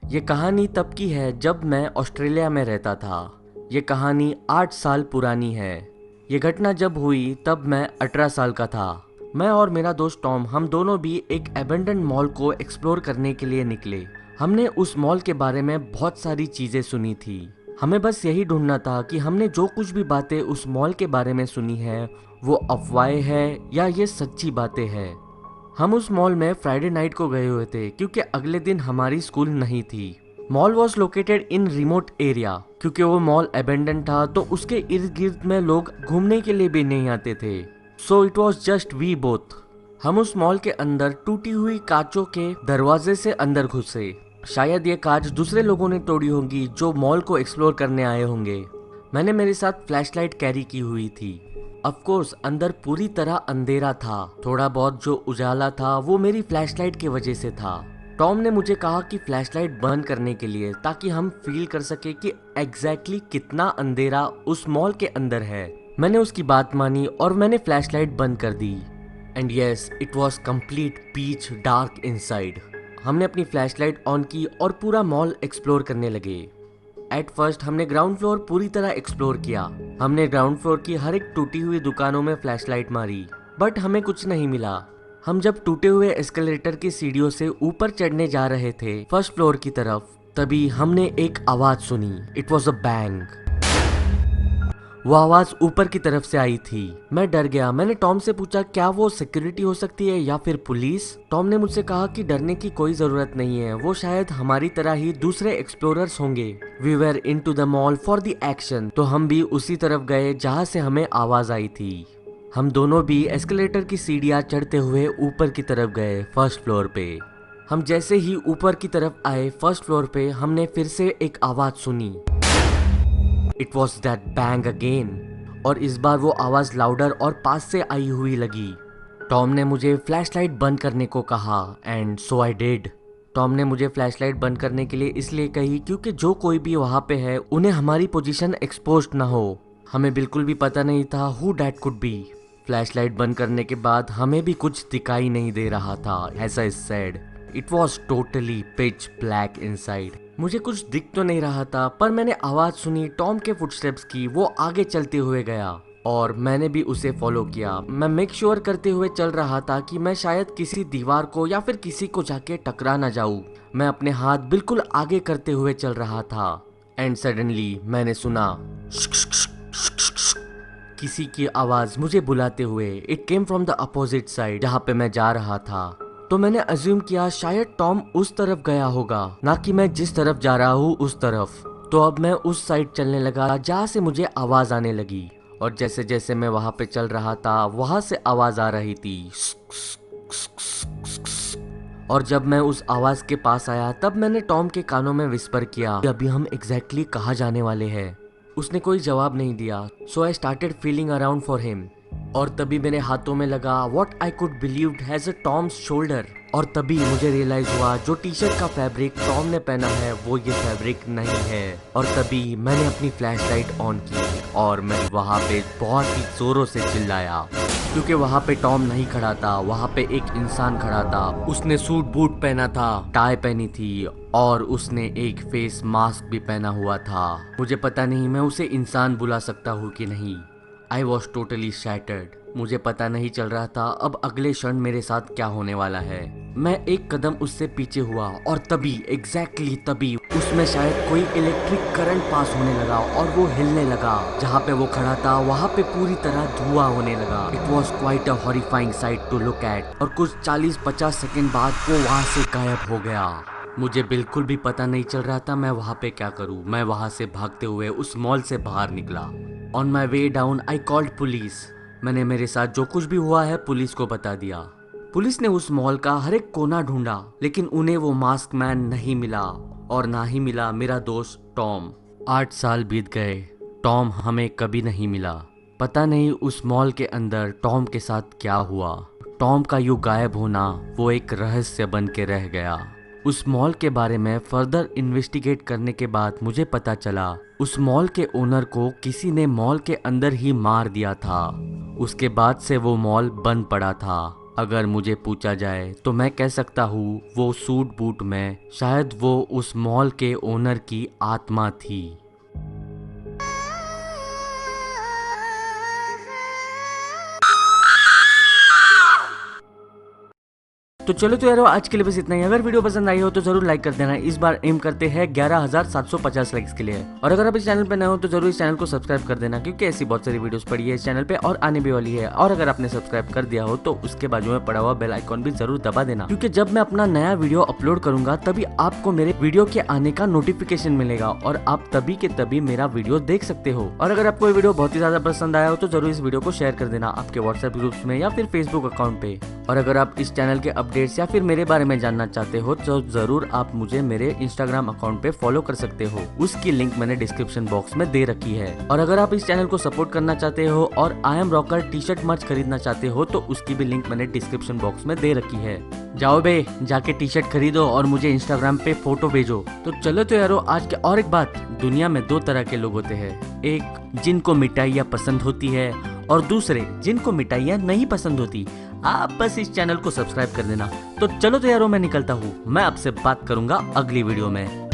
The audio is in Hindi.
ये कहानी तब की है जब मैं ऑस्ट्रेलिया में रहता था। ये कहानी 8 साल पुरानी है। ये घटना जब हुई तब मैं 18 साल का था। मैं और मेरा दोस्त टॉम, हम दोनों भी एक एबेंडन मॉल को एक्सप्लोर करने के लिए निकले। हमने उस मॉल के बारे में बहुत सारी चीजें सुनी थी। हमें बस यही ढूंढना था कि हमने जो कुछ भी बातें उस मॉल के बारे में सुनी है वो अफवाहें है या ये सच्ची बातें हैं। हम उस मॉल में फ्राइडे नाइट को गए हुए थे क्योंकि अगले दिन हमारी स्कूल नहीं थी। Mall was located in remote area. क्योंकि वो मॉल अबेंडन था तो उसके इर्द गिर्द में लोग घूमने के लिए भी नहीं आते थे। So it was just we both. हम उस मॉल के अंदर टूटी हुई कांचों के दरवाजे से अंदर घुसे। शायद ये कांच दूसरे लोगों ने तोड़ी होंगी जो मॉल को एक्सप्लोर करने आए होंगे। मैंने मेरे साथ फ्लैशलाइट कैरी की हुई थी। ऑफ कोर्स अंदर पूरी तरह अंधेरा था। थोड़ा बहुत जो उजाला था वो मेरी फ्लैशलाइट की वजह से था। टॉम ने मुझे कहा कि फ्लैशलाइट बंद करने के लिए, ताकि हम फील कर सके कि एग्जैक्टली कितना अंधेरा उस मॉल के अंदर है। मैंने उसकी बात मानी और मैंने फ्लैशलाइट बंद कर दी। And yes, it was complete pitch dark inside. हमने अपनी फ्लैशलाइट ऑन की और पूरा मॉल एक्सप्लोर करने लगे। एट फर्स्ट हमने ग्राउंड फ्लोर पूरी तरह एक्सप्लोर किया। हमने ग्राउंड फ्लोर की हर एक टूटी हुई दुकानों में फ्लैशलाइट मारी, बट हमें कुछ नहीं मिला। हम जब टूटे हुए एस्केलेटर की सीढ़ियों से ऊपर चढ़ने जा रहे थे फर्स्ट फ्लोर की तरफ, तभी हमने एक आवाज सुनी। It was a bang. वो आवाज ऊपर की तरफ से आई थी। मैं डर गया। मैंने टॉम से पूछा क्या वो सिक्योरिटी हो सकती है या फिर पुलिस। टॉम ने मुझसे कहा कि डरने की कोई जरूरत नहीं है, वो शायद हमारी तरह ही दूसरे एक्सप्लोरर्स होंगे। We were into the mall for the action. तो हम भी उसी तरफ गए जहाँ से हमें आवाज आई थी। हम दोनों भी एस्केलेटर की सीढ़ियाँ चढ़ते हुए ऊपर की तरफ गए फर्स्ट फ्लोर पे। हम जैसे ही ऊपर की तरफ आए फर्स्ट फ्लोर पे, हमने फिर से एक आवाज सुनी। It was that bang again. और इस बार वो आवाज लाउडर और पास से आई हुई लगी। टॉम ने मुझे फ्लैशलाइट बंद करने को कहा and so I did. Tom ने मुझे फ्लैशलाइट बंद करने के लिए इसलिए कही क्योंकि जो कोई भी वहां पे है उन्हें हमारी पोजीशन एक्सपोज्ड ना हो। हमें बिल्कुल भी पता नहीं था who that could be. Flashlight बंद करने के बाद हमें भी कुछ दिखाई नहीं दे रहा था, ऐसा is said. It was totally pitch black inside. मुझे कुछ दिख तो नहीं रहा था, पर मैंने आवाज सुनी टॉम के फुटस्टेप्स की। वो आगे चलते हुए गया और मैंने भी उसे फॉलो किया। मैं मेक श्योर करते हुए चल रहा था कि मैं शायद किसी दीवार को या फिर किसी को जाके टकरा ना जाऊं। मैं अपने हाथ बिल्कुल आगे करते हुए चल रहा था एंड सडनली मैंने सुना किसी की आवाज मुझे बुलाते हुए। It came from the opposite side जहाँ पे मैं जा रहा था। तो मैंने अज्यूम किया शायद टॉम उस तरफ गया होगा, ना कि मैं जिस तरफ जा रहा हूँ उस तरफ। तो अब मैं उस साइड चलने लगा जहाँ से मुझे आवाज आने लगी। और जैसे जैसे मैं वहां पे चल रहा था वहां से आवाज आ रही थी। और जब मैं उस आवाज के पास आया तब मैंने टॉम के कानों में विस्पर किया कि अभी हम एग्जैक्टली कहाँ जाने वाले हैं। उसने कोई जवाब नहीं दिया। So I started feeling around for him. और तभी मेरे हाथों में लगा what I could believe has a Tom's shoulder. और तभी मुझे रियलाइज हुआ जो टी शर्ट का फैब्रिक टॉम ने पहना है वो ये फैब्रिक नहीं है। और तभी मैंने अपनी फ्लैशलाइट ऑन की और मैं वहां पे बहुत ही जोरों से चिल्लाया क्योंकि वहां पे टॉम नहीं खड़ा था, वहां पे एक इंसान खड़ा था। उसने सूट बूट पहना था, टाई पहनी थी और उसने एक फेस मास्क भी पहना हुआ था। मुझे पता नहीं मैं उसे इंसान बुला सकता हूँ कि नहीं। I was totally shattered. मुझे पता नहीं चल रहा था अब अगले क्षण मेरे साथ क्या होने वाला है। मैं एक कदम उससे पीछे हुआ और तभी एग्जैक्टली तभी उसमें शायद कोई इलेक्ट्रिक करंट पास होने लगा और वो हिलने लगा। जहाँ पे वो खड़ा था वहाँ पे पूरी तरह धुआं होने लगा। It was quite a horrifying sight to look at. और कुछ 40-50 सेकेंड बाद वो वहाँ से गायब हो गया। मुझे बिल्कुल भी पता नहीं चल रहा था मैं वहाँ पे क्या करूँ। मैं वहाँ से भागते हुए उस मॉल से बाहर निकला। On my way down I called police. मैंने मेरे साथ जो कुछ भी हुआ है पुलिस को बता दिया। पुलिस ने उस मॉल का हर एक कोना ढूंढा लेकिन उन्हें वो मास्क मैन नहीं मिला और ना ही मिला मेरा दोस्त टॉम। 8 साल बीत गए, टॉम हमें कभी नहीं मिला। पता नहीं उस मॉल के अंदर टॉम के साथ क्या हुआ। टॉम का यूं गायब होना वो एक रहस्य बन के रह गया। उस मॉल के बारे में फर्दर इन्वेस्टिगेट करने के बाद मुझे पता चला उस मॉल के ओनर को किसी ने मॉल के अंदर ही मार दिया था। उसके बाद से वो मॉल बंद पड़ा था। अगर मुझे पूछा जाए तो मैं कह सकता हूँ वो सूट बूट में शायद वो उस मॉल के ओनर की आत्मा थी। तो चलो तो यारो आज के लिए बस इतना ही। अगर वीडियो पसंद आई हो तो जरूर लाइक कर देना। इस बार एम करते हैं 11,750 लाइक्स के लिए। और अगर आप इस चैनल पे नए हो तो जरूर इस चैनल को सब्सक्राइब कर देना, क्योंकि ऐसी बहुत सारी वीडियोस पड़ी है इस चैनल पे और आने भी वाली है। और अगर आपने सब्सक्राइब कर दिया हो तो उसके बाजू में पड़ा हुआ बेल आइकॉन भी जरूर दबा देना, क्योंकि जब मैं अपना नया वीडियो अपलोड करूंगा तभी आपको मेरे वीडियो के आने का नोटिफिकेशन मिलेगा और आप तभी के तभी मेरा वीडियो देख सकते हो। और अगर आपको ये वीडियो बहुत ही ज्यादा पसंद आया हो तो जरूर इस वीडियो को शेयर कर देना आपके व्हाट्सएप ग्रुप्स में या फिर फेसबुक अकाउंट पे। और अगर आप इस चैनल के अपडेट्स या फिर मेरे बारे में जानना चाहते हो तो जरूर आप मुझे मेरे इंस्टाग्राम अकाउंट पे फॉलो कर सकते हो, उसकी लिंक मैंने डिस्क्रिप्शन बॉक्स में दे रखी है। और अगर आप इस चैनल को सपोर्ट करना चाहते हो और I am rocker T shirt मर्च खरीदना चाहते हो तो उसकी भी लिंक मैंने डिस्क्रिप्शन बॉक्स में दे रखी है। जाओ बे, जाके टी शर्ट खरीदो और मुझे इंस्टाग्राम पे फोटो भेजो। तो चलो तो यारो आज के और एक बात, दुनिया में दो तरह के लोग होते हैं, एक जिनको मिठाइयाँ पसंद होती है और दूसरे जिनको मिठाइयाँ नहीं पसंद होती। आप बस इस चैनल को सब्सक्राइब कर देना। तो चलो तो यारो मैं निकलता हूँ, मैं आपसे बात करूंगा अगली वीडियो में।